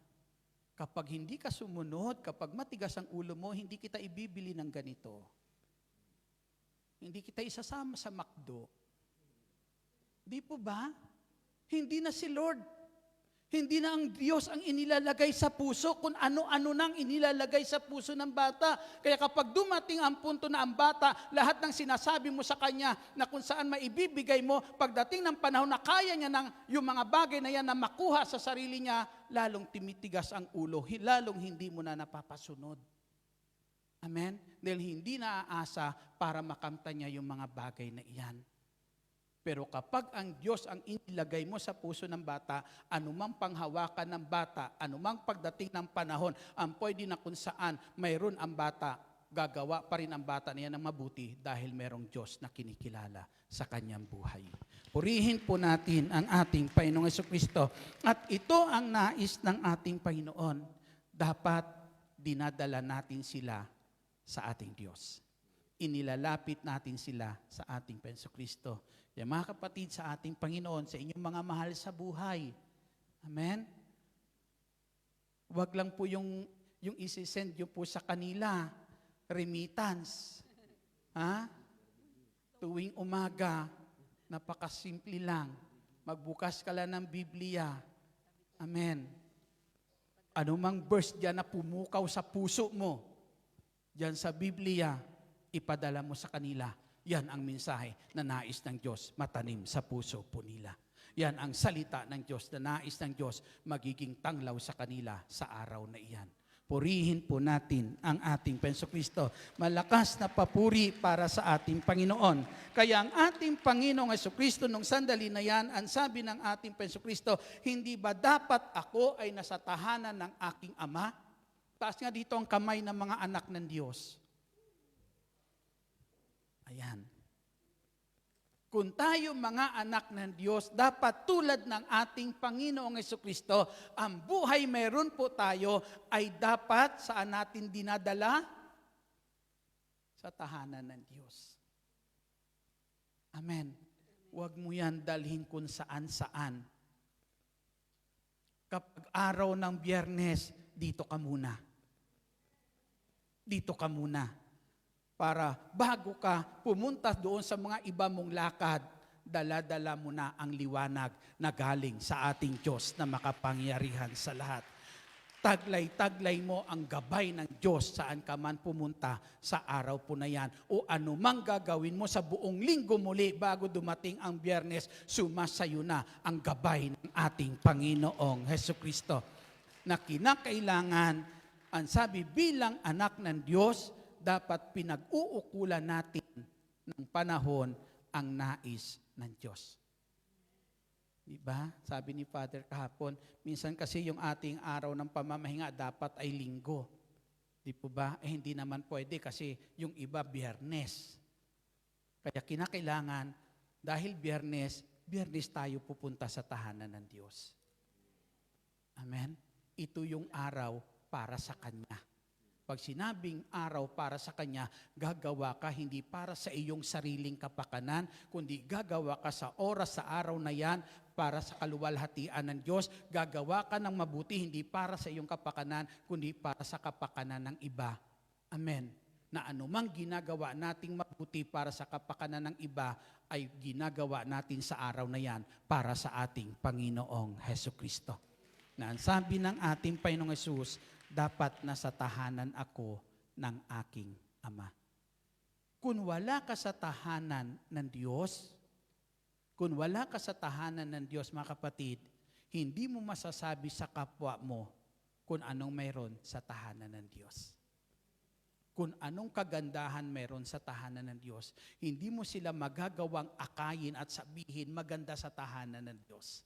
Kapag hindi ka sumunod, kapag matigas ang ulo mo, hindi kita ibibili ng ganito. Hindi kita isasama sa McDo. Di po ba? Hindi na si Lord. Hindi na ang Diyos ang inilalagay sa puso kung ano-ano nang inilalagay sa puso ng bata. Kaya kapag dumating ang punto na ang bata, lahat ng sinasabi mo sa kanya na kung saan maibibigay mo, pagdating ng panahon na kaya niya ng yung mga bagay na yan na makuha sa sarili niya, lalong timitigas ang ulo, lalong hindi mo na napapasunod. Amen? Dahil hindi naaasa para makamtan niya yung mga bagay na iyan. Pero kapag ang Diyos ang inilagay mo sa puso ng bata, anumang panghawakan ng bata, anumang pagdating ng panahon, ang pwede na kung saan mayroon ang bata, gagawa pa rin ang bata na yan ng mabuti dahil mayroong Diyos na kinikilala sa kanyang buhay. Purihin po natin ang ating Panginoong Jesucristo. At ito ang nais ng ating Panginoon. Dapat dinadala natin sila sa ating Diyos. Inilalapit natin sila sa ating Jesucristo. Kaya mga kapatid sa ating Panginoon, sa inyong mga mahal sa buhay. Amen? Huwag lang po yung isi-send nyo po sa kanila, remittance. Ha? Tuwing umaga, napakasimple lang. Magbukas ka lang ng Biblia. Amen. Anumang verse dyan na pumukaw sa puso mo, dyan sa Biblia, ipadala mo sa kanila. Yan ang mensahe na nais ng Diyos matanim sa puso po nila. Yan ang salita ng Diyos na nais ng Diyos magiging tanglaw sa kanila sa araw na iyan. Purihin po natin ang ating Jesucristo. Malakas na papuri para sa ating Panginoon. Kaya ang ating Panginoong Jesucristo nung sandali na yan, ang sabi ng ating Jesucristo, hindi ba dapat ako ay nasa tahanan ng aking Ama? Taas nga dito ang kamay ng mga anak ng Diyos. Ayan. Kung tayo mga anak ng Diyos, dapat tulad ng ating Panginoong Jesucristo, ang buhay meron po tayo ay dapat saan natin dinadala? Sa tahanan ng Diyos. Amen. Huwag mo yan dalhin kung saan-saan. Kapag araw ng Biyernes, dito ka muna. Dito ka muna. Para bago ka pumunta doon sa mga iba mong lakad, dala-dala mo na ang liwanag na galing sa ating Diyos na makapangyarihan sa lahat. Taglay-taglay mo ang gabay ng Diyos saan ka man pumunta sa araw po na yan. O anumang gagawin mo sa buong linggo muli bago dumating ang Biyernes, sumasayo na ang gabay ng ating Panginoong Jesucristo. Na kinakailangan, ang sabi bilang anak ng Diyos, dapat pinag-uukulan natin ng panahon ang nais ng Diyos. Diba? Sabi ni Father kahapon, minsan kasi yung ating araw ng pamamahinga dapat ay linggo. Di po ba? Hindi naman pwede kasi yung iba Biyernes. Kaya kinakailangan, dahil Biyernes tayo pupunta sa tahanan ng Diyos. Amen? Ito yung araw para sa Kanya. Pag sinabing araw para sa Kanya, gagawa ka hindi para sa iyong sariling kapakanan, kundi gagawa ka sa oras sa araw na yan para sa kaluwalhatian ng Diyos. Gagawa ka ng mabuti hindi para sa iyong kapakanan, kundi para sa kapakanan ng iba. Amen. Na anumang ginagawa nating mabuti para sa kapakanan ng iba, ay ginagawa natin sa araw na yan para sa ating Panginoong Jesucristo. Na ang sabi ng ating Panginoong Jesus, dapat nasa tahanan ako ng aking Ama. Kung wala ka sa tahanan ng Diyos, kung wala ka sa tahanan ng Diyos, mga kapatid, hindi mo masasabi sa kapwa mo kung anong mayroon sa tahanan ng Diyos. Kung anong kagandahan mayroon sa tahanan ng Diyos, hindi mo sila magagawang akayin at sabihin maganda sa tahanan ng Diyos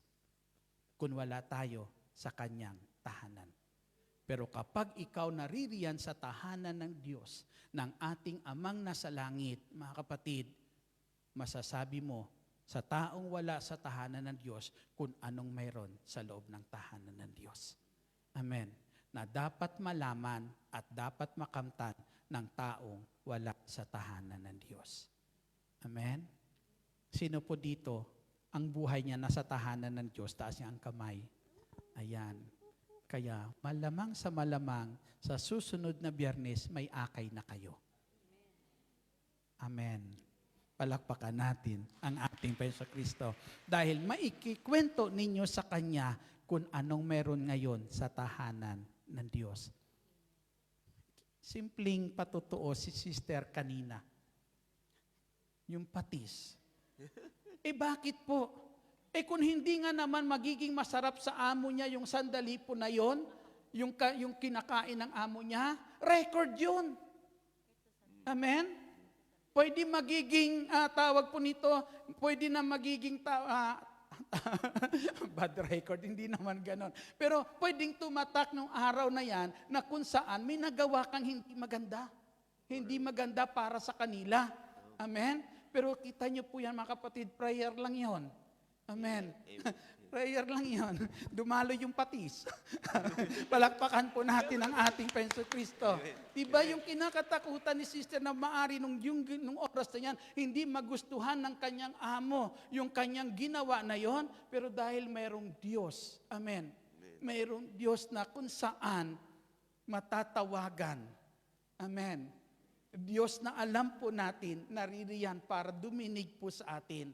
kung wala tayo sa Kanyang tahanan. Pero kapag ikaw naririyan sa tahanan ng Diyos, ng ating Amang nasa langit, mga kapatid, masasabi mo sa taong wala sa tahanan ng Diyos kung anong mayroon sa loob ng tahanan ng Diyos. Amen. Na dapat malaman at dapat makamtan ng taong wala sa tahanan ng Diyos. Amen. Sino po dito, ang buhay niya nasa tahanan ng Diyos, taas niya ang kamay. Ayan. Kaya malamang sa susunod na Biyernes, may akay na kayo. Amen. Palakpakan natin ang ating Panginoon Kristo. Dahil maikikwento ninyo sa Kanya kung anong meron ngayon sa tahanan ng Diyos. Simpleng patutuo si sister kanina. Yung patis. Bakit po? Kung hindi nga naman magiging masarap sa amo niya yung sandali po na yon, yung kinakain ng amo niya, record yun. Amen? Pwede magiging, tawag po nito, pwede na magiging, bad record, hindi naman ganon. Pero pwedeng tumatak nung araw na yan na kung saan may nagawa kang hindi maganda. Hindi maganda para sa kanila. Amen? Pero kita nyo po yan mga kapatid, prayer lang yon. Amen. Prayer lang yon. Dumalo yung patis. Palakpakan po natin ang ating Panginoon Kristo. Diba yung kinakatakutan ni sister na maari nung oras na yan, hindi magustuhan ng kanyang amo, yung kanyang ginawa na yon, pero dahil mayroong Diyos, amen, mayroong Diyos na kung saan matatawagan, amen, Diyos na alam po natin, naririyan para duminig po sa atin.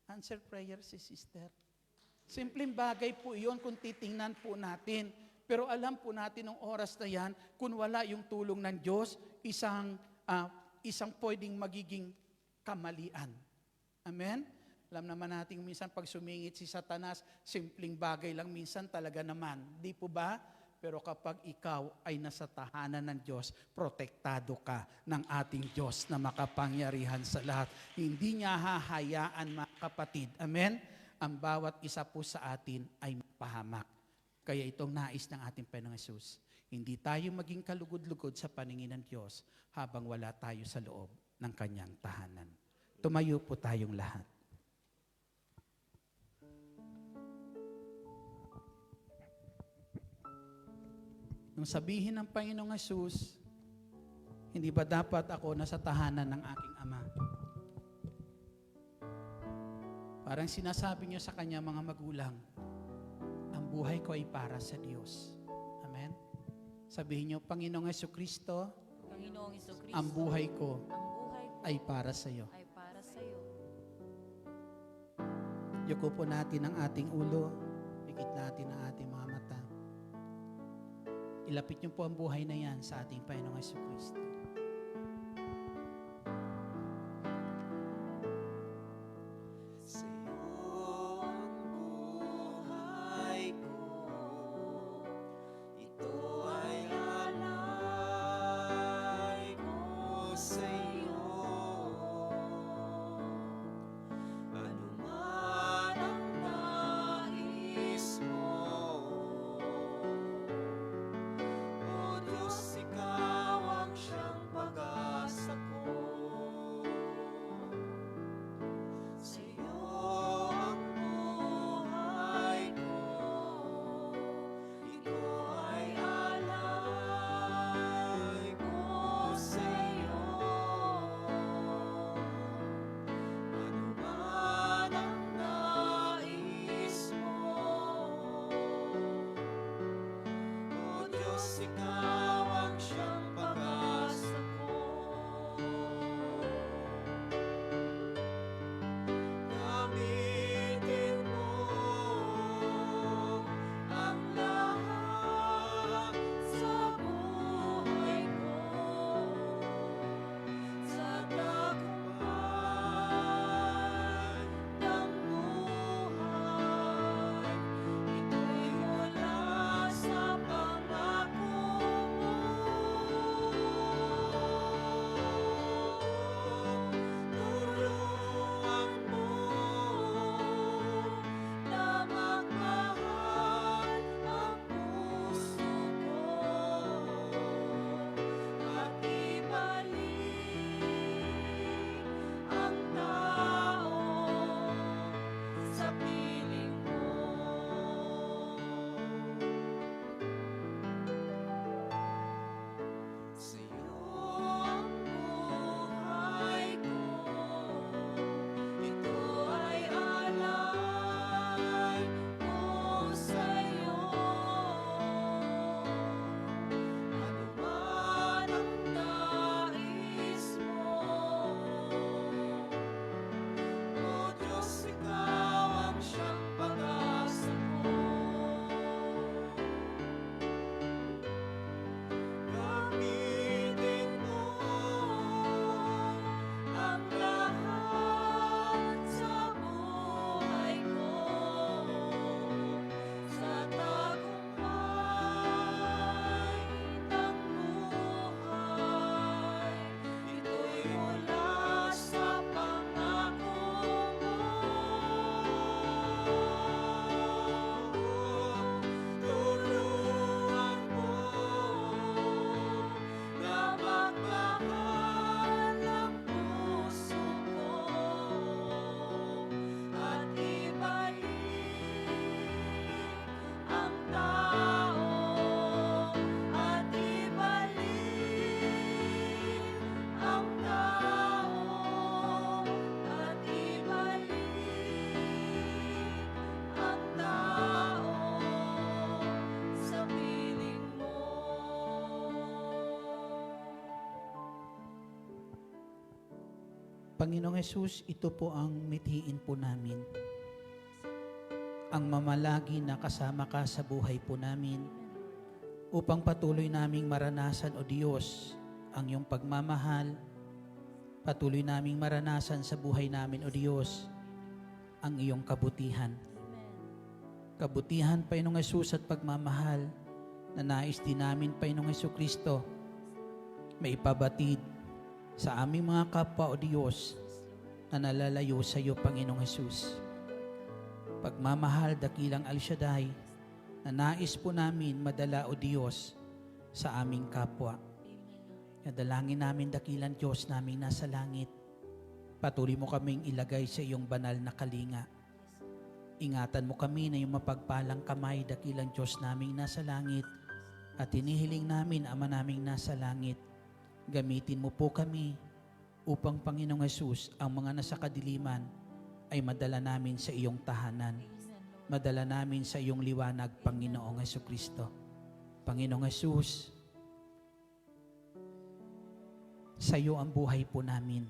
Answer prayer si sister. Simpleng bagay po iyon kung titingnan po natin. Pero alam po natin ng oras na yan, kung wala yung tulong ng Diyos, isang pwedeng magiging kamalian. Amen? Alam naman natin minsan pag sumingit si Satanas, simpleng bagay lang minsan talaga naman. Di po ba? Pero kapag ikaw ay nasa tahanan ng Diyos, protektado ka ng ating Diyos na makapangyarihan sa lahat. Hindi niya hahayaan, mga kapatid. Amen? Ang bawat isa po sa atin ay mapahamak. Kaya itong nais ng ating Panginoong Hesus, hindi tayo maging kalugod-lugod sa paningin ng Diyos habang wala tayo sa loob ng kanyang tahanan. Tumayo po tayong lahat. Nung sabihin ng Panginoong Hesus, hindi ba dapat ako nasa tahanan ng aking Ama? Parang sinasabi niyo sa kanya mga magulang, ang buhay ko ay para sa Diyos. Amen? Sabihin niyo, Panginoong Hesukristo, Panginoong Hesukristo, ang buhay ko ang buhay ko ay para sa iyo. ay para sa iyo. Yuko po natin ang ating ulo, pikit natin ang ating mga mata. Ilapit niyo po ang buhay na yan sa ating Panginoong Hesukristo. Sa'yo ang buhay ko, ito ay alay ko sa'yo. Ano man ang nais mo, O Diyos, ikaw ang siyang Panginoong Yesus, ito po ang mithiin po namin. Ang mamalagi na kasama ka sa buhay po namin upang patuloy naming maranasan, O Diyos, ang iyong pagmamahal. Patuloy naming maranasan sa buhay namin, O Diyos, ang iyong kabutihan. Kabutihan, Panginoong Yesus, at pagmamahal na nais din namin, Panginoong Jesucristo, maipabatid sa aming mga kapwa, O Diyos, na nalalayo sa iyo, Panginoong Yesus. Pagmamahal, dakilang El Shaddai, na nais po namin madala, O Diyos, sa aming kapwa. Kadalangin namin, dakilang Diyos naming nasa langit, patuloy mo kaming ilagay sa iyong banal na kalinga. Ingatan mo kami na iyong mapagpalang kamay, dakilang Diyos naming nasa langit, at hinihiling namin, Ama naming nasa langit, gamitin mo po kami upang, Panginoong Yesus, ang mga nasa kadiliman ay madala namin sa iyong tahanan. Madala namin sa iyong liwanag, Panginoong Jesucristo. Panginoong Yesus, sa iyo ang buhay po namin.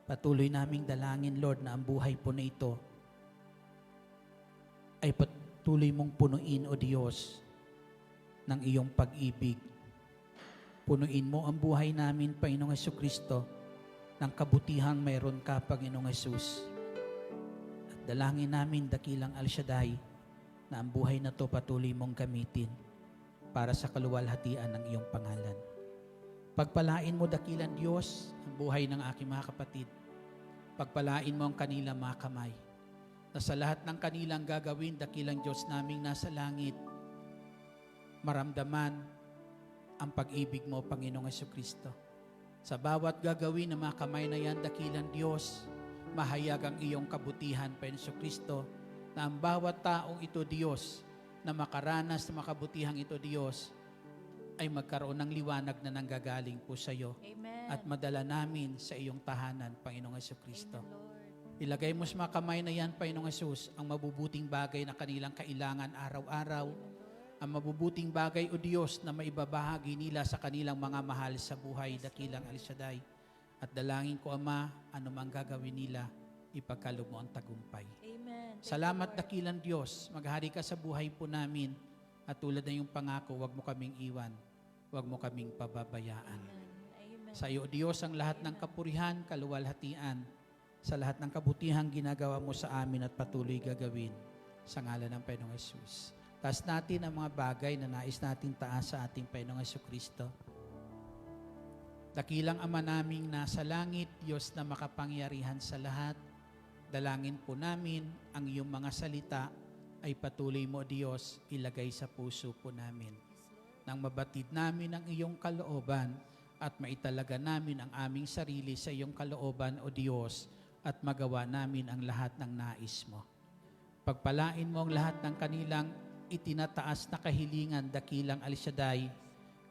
Patuloy naming dalangin, Lord, na ang buhay po na ito ay patuloy mong punuin, O Diyos, ng iyong pag-ibig. Punuin mo ang buhay namin, Panginoong Jesucristo, ng kabutihang mayroon ka, Panginoong Yesus. At dalangin namin, dakilang El Shaddai, na ang buhay na to patuloy mong gamitin para sa kaluwalhatian ng iyong pangalan. Pagpalain mo, dakilang Diyos, ang buhay ng aking mga kapatid. Pagpalain mo ang kanilang mga kamay. Na sa lahat ng kanilang gagawin, dakilang Diyos naming nasa langit, maramdaman ang pag-ibig mo, Panginoong Jesucristo. Sa bawat gagawin ng mga kamay na yan, dakilang Diyos, mahayag ang iyong kabutihan, Panginoong Jesucristo, na ang bawat taong ito, Diyos, na makaranas ng makabutihang ito, Diyos, ay magkaroon ng liwanag na nanggagaling po sa iyo. Amen. At madala namin sa iyong tahanan, Panginoong Jesucristo. Amen, Lord. Ilagay mo sa mga kamay na yan, Panginoong Jesus, ang mabubuting bagay na kanilang kailangan araw-araw. Ang mabubuting bagay, O Diyos, na maibabahagi nila sa kanilang mga mahal sa buhay, dakilang El Shaddai. At dalangin ko, Ama, anumang gagawin nila, ipagkaloob mo ang tagumpay. Amen. Thank Salamat, you, Lord. dakilang Diyos. Maghari ka sa buhay po namin. At tulad na yung pangako, huwag mo kaming iwan. Huwag mo kaming pababayaan. Amen. Sa iyo, Diyos, ang lahat ng kapurihan, kaluwalhatian, sa lahat ng kabutihang ginagawa mo sa amin at patuloy gagawin sa ngalan ng Panginoong Yesus. Taas natin ang mga bagay na nais natin taas sa ating Panginoong Jesucristo. Dakilang Ama naming nasa langit, Diyos na makapangyarihan sa lahat, dalangin po namin ang iyong mga salita ay patuloy mo, Diyos, ilagay sa puso po namin. Nang mabatid namin ang iyong kalooban at maitalaga namin ang aming sarili sa iyong kalooban, O Diyos, at magawa namin ang lahat ng nais mo. Pagpalain mo ang lahat ng kanilang itinataas na kahilingan, dakilang El Shaddai,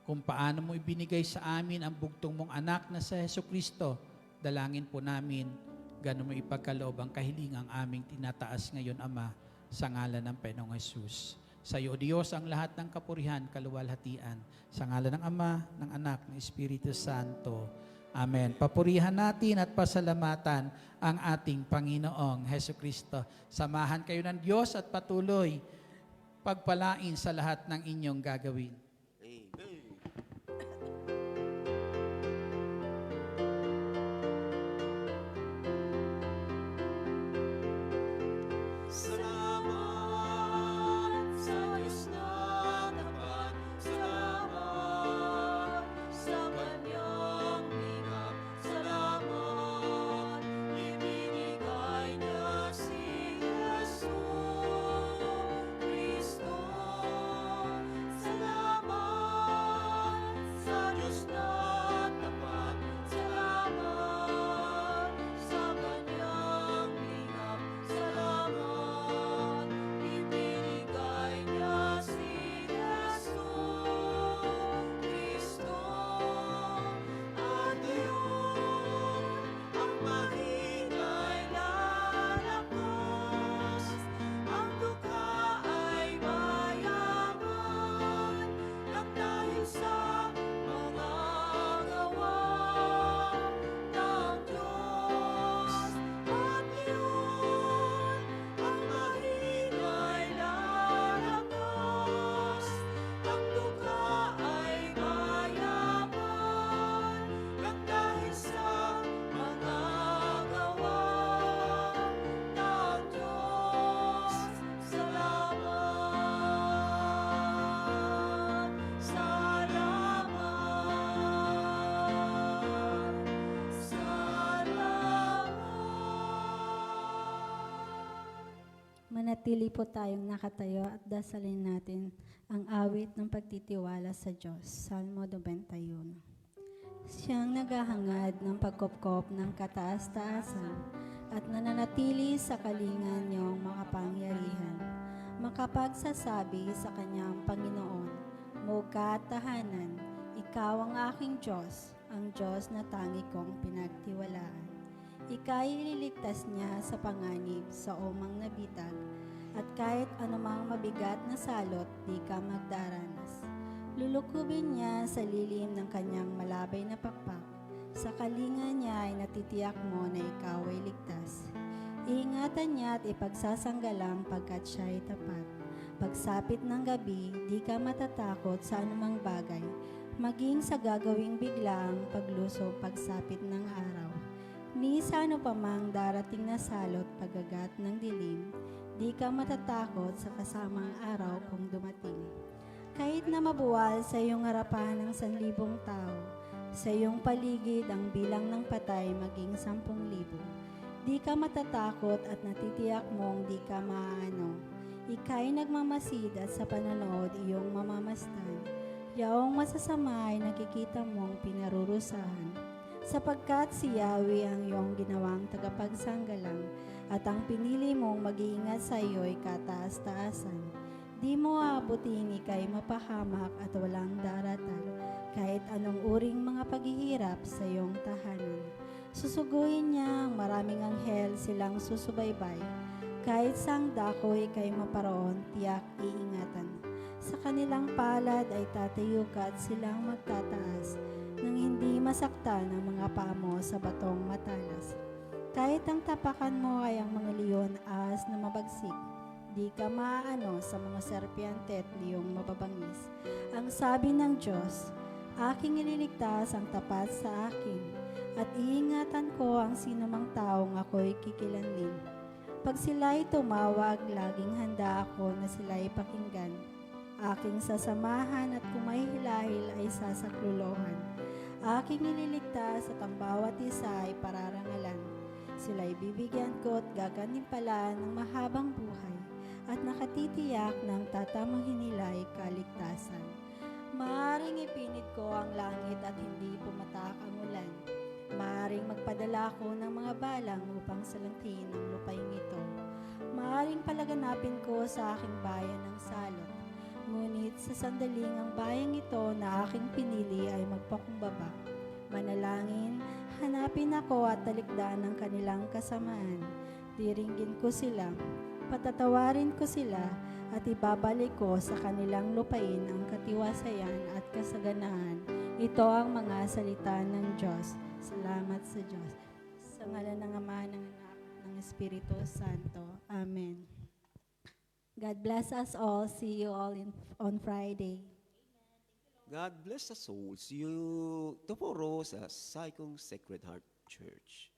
kung paano mo ibinigay sa amin ang bugtong mong anak na sa Jesucristo. Dalangin po namin, gano'n mo ipagkaloob ang kahilingang aming tinataas ngayon, Ama, sa ngalan ng Panginoong Yesus. Sa iyo, Diyos, ang lahat ng kapurihan, kaluwalhatian, sa ngalan ng Ama, ng Anak, ng Espiritu Santo. Amen. Papurihan natin at pasalamatan ang ating Panginoong Jesucristo. Samahan kayo ng Diyos at patuloy pagpalain sa lahat ng inyong gagawin. Salamat sa Diyos na tapat, salamat sa Kanyang linga, salamat ibinigay niya si Jesu Cristo. Salamat Manatili po tayong nakatayo at dasalin natin ang awit ng pagtitiwala sa Diyos. Salmo 91. Siyang naghahangad ng pagkopkop ng kataas-taasan at nananatili sa kalingan niyong makapangyarihan. Makapagsasabi sa kanyang Panginoon, Muka at tahanan, ikaw ang aking Diyos, ang Diyos na tangi kong pinagtiwalaan. Ika'y ililigtas niya sa panganib sa umang nabitag, at kahit anumang mabigat na salot, di ka magdaranas. Lulukubin niya sa lilim ng kanyang malabay na pakpak. Sa kalinga niya ay natitiyak mo na ikaw ay ligtas. Iingatan niya at ipagsasanggalang pagkat siya ay tapat. Pagsapit ng gabi, di ka matatakot sa anumang bagay, maging sa gagawing biglaang paglusob pagsapit ng araw. Ni sa ano pa mang darating na salot pagagat ng dilim, di ka matatakot sa kasamang araw kung dumating. Kahit na mabuwal sa iyong harapan ng 1,000 tao, sa iyong paligid ang bilang ng patay maging 10,000. Di ka matatakot at natitiyak mong di ka maaano. Ika'y nagmamasid at sa panonood iyong mamamastan. Yaong masasama ay nakikita mong pinarurusahan. Sapagkat si Yahweh ang iyong ginawang tagapagsanggalang at ang pinili mong mag-iingat sa iyo ay kataas-taasan. Di mo aabutin ika'y mapahamak at walang daratal, kahit anong uring mga paghihirap sa iyong tahanan. Susuguhin niya ang maraming anghel silang susubaybay, kahit sang dako ika'y maparoon, tiyak iingatan. Sa kanilang palad ay tatayo ka at silang magtataas, nang hindi masaktan ang mga paa mo sa batong matalas. Kahit ang tapakan mo ay ang mga leon as na mabagsik, di ka maaano sa mga serpiente at liyong mababangis. Ang sabi ng Diyos, aking ililigtas ang tapat sa akin, at iingatan ko ang sinumang taong ako'y kikilanlin. Pag sila'y tumawag, laging handa ako na sila'y pakinggan. Aking sasamahan at kung may hilahil ay sasaklulohan. Aking ililigtas at ang bawat isa ay pararangalan. Sila'y bibigyan ko at gaganimpalaan ng mahabang buhay at nakatitiyak ng tatamahin nila ay kaligtasan. Maaring ipinit ko ang langit at hindi pumatak ang ulan. Maaring magpadala ko ng mga balang upang salantin ang lupaing ito. Maaring palaganapin ko sa aking bayan ng salot. Ngunit sa sandaling ang bayang ito na aking pinili ay magpakumbaba. Manalangin, hanapin ako at talikdan ang kanilang kasamaan. Diringgin ko sila, patatawarin ko sila, at ibabalik ko sa kanilang lupain ang katiwasayan at kasaganahan. Ito ang mga salita ng Diyos. Salamat sa Diyos. Sa ngalan ng Ama, ng Anak, ng Espiritu Santo. Amen. God bless us all. See you all on Friday. God bless us all. See you tomorrow sa Saikong Sacred Heart Church.